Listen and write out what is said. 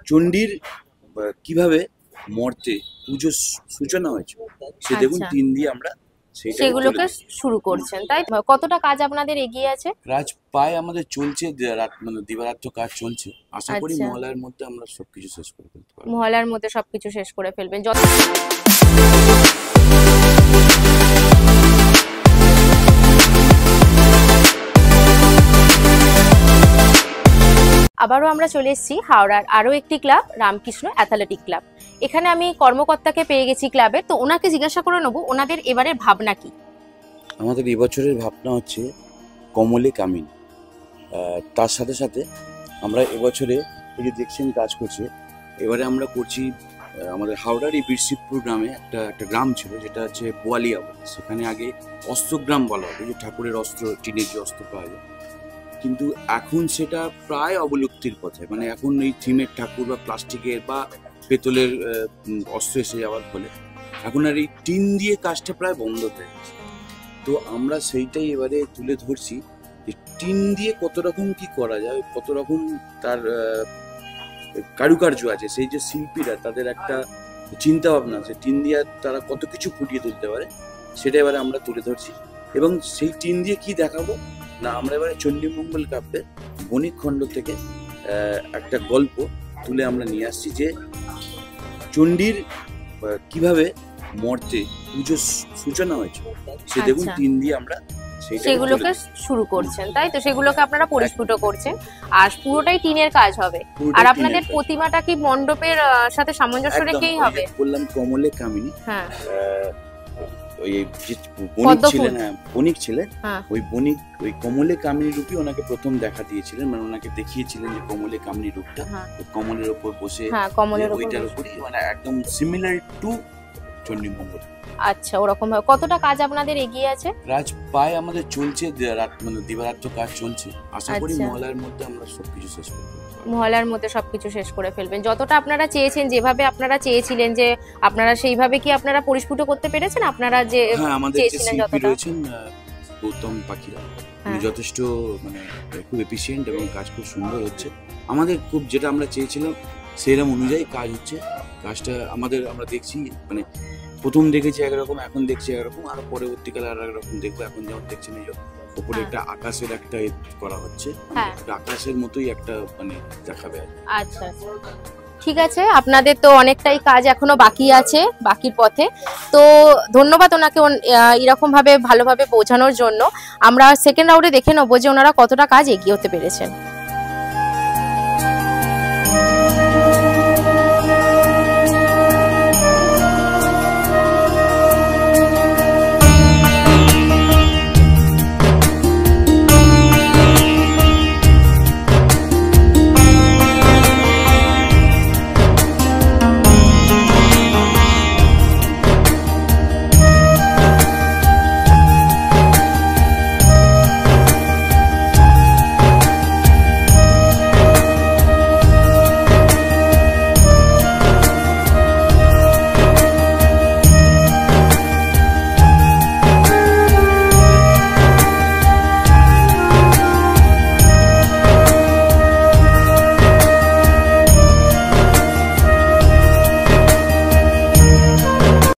চণ্ডীর কিভাবে মর্তে পুজো সূচনা হয়েছে সে দেখুন 3 দিয়ে আমরা সেগুলোকে শুরু করছেন, তাই কতটা কাজ আপনাদের এগিয়ে আছে? কাজ প্রায় আমাদের চলছে, মানে দিবারাত্র কাজ চলছে। আশা করি মহলার মধ্যে আমরা সবকিছু শেষ করে ফেলতে পারবো। মহলার মধ্যে সবকিছু শেষ করে ফেলবেন। আবারও আমরা চলে এসেছি হাওড়ার আরো একটি ক্লাব, রামকৃষ্ণ অ্যাথলেটিক ক্লাব। এখানে আমি কর্মকর্তাকে পেয়ে গেছি ক্লাবের, তো ওনাকে জিজ্ঞাসা করে নেবো ওনাদের এবারের ভাবনা কি। আমাদের এবছরের ভাবনা হচ্ছে কমলে কামিন। তার সাথে সাথে আমরা এবছরে এই যে দেখছেন কাজ করছে, এবারে আমরা করছি আমাদের হাওড়ার এই বীরশিবপুর গ্রামে একটা গ্রাম ছিল যেটা হচ্ছে বোয়ালিয়া, সেখানে আগে অস্ত্রগ্রাম বলা হতো, যে ঠাকুরের অস্ত্র, টিনের যে অস্ত্র পাওয়া যায়, কিন্তু এখন সেটা প্রায় অবলুপ্তির পথে। মানে এখন এই থিমের ঠাকুর বা প্লাস্টিকের বা পেতলের অস্ত্র এসে যাওয়ার ফলে এখন আর এই টিন দিয়ে কাজটা প্রায় বন্ধ হয়ে গেছে। তো আমরা সেইটাই এবারে তুলে ধরছি যে টিন দিয়ে কত রকম কি করা যায়, কত রকম তার কারুকার্য আছে, সেই যে শিল্পীরা তাদের একটা চিন্তা ভাবনা আছে, টিন দিয়ে তারা কত কিছু ফুটিয়ে তুলতে পারে, সেটা এবারে আমরা তুলে ধরছি। এবং সেই টিন দিয়ে কি দেখাবো না, আমরা এবারে চণ্ডীমঙ্গল কাব্যের বণিক খণ্ড থেকে একটা গল্প তুলে আমরা নিয়ে আসছি, যে চণ্ডীর কিভাবে মর্তে পুজো সূচনা হয়েছে সে দেখুন 3 দিয়ে আমরা সেগুলোকে শুরু করছেন, তাই তো? সেগুলোকে আপনারা পরিস্ফুট করছেন, আর পুরোটাই টিনের কাজ হবে। আর আপনাদের প্রতিমাটা কি মণ্ডপের সাথে সামঞ্জস্য রেখেই হবে? বললাম কমলে কামিনী, হ্যাঁ, ওই বণিক ছিলেন, বণিক ছিলেন, ওই বণিক ওই কমলে কামিনী রূপী ওনাকে প্রথম দেখা দিয়েছিলেন, মানে ওনাকে দেখিয়েছিলেন যে কমলে কামিনী রূপটা কমলের উপর বসে, ওইটার উপরই, মানে একদম সিমিলার টু চণ্ডীমঙ্গল। আচ্ছা, ওরকম ভাবে কতটা কাজ আপনাদের এগিয়ে আছে? কাজ প্রায় আমাদের চলছে, মানে দিবারাত্র কাজ চলছে। আশা করি মহলার মধ্যে আমরা সবকিছু শেষ করে ফেলবো। মহলার মধ্যে সবকিছু শেষ করে ফেলবেন। যতটা আপনারা চেয়েছেন, যেভাবে আপনারা চেয়েছিলেন, যে আপনারা সেইভাবে কি আপনারা পরিস্ফুট করতে পেরেছেন? আপনারা যে চেয়েছিলেন যতটা? গৌতম পাখিরা যথেষ্ট, মানে খুব এফিশিয়েন্ট এবং কাজ খুব সুন্দর হচ্ছে। আমাদের খুব যেটা আমরা চেয়েছিলাম সেরকম অনুযায়ী কাজ হচ্ছে। কাজটা আমরা দেখছি, মানে প্রথম দেখেছি একরকম, এখন দেখছি একরকম, আর পরবর্তীকালে আর একরকম দেখবো। এখন যেমন দেখছেন এই উপরে একটা আকাশের একটা করা হচ্ছে, আকাশের মতোই একটা মানে দেখাবে। আচ্ছা, ঠিক আছে। আপনাদের তো অনেকটাই কাজ এখনো বাকি আছে, বাকির পথে। তো ধন্যবাদ ওনাকে এরকম ভাবে ভালোভাবে বোঝানোর জন্য। আমরা সেকেন্ড রাউন্ডে দেখে নেবো যে ওনারা কতটা কাজ এগিয়ে হতে পেরেছেন।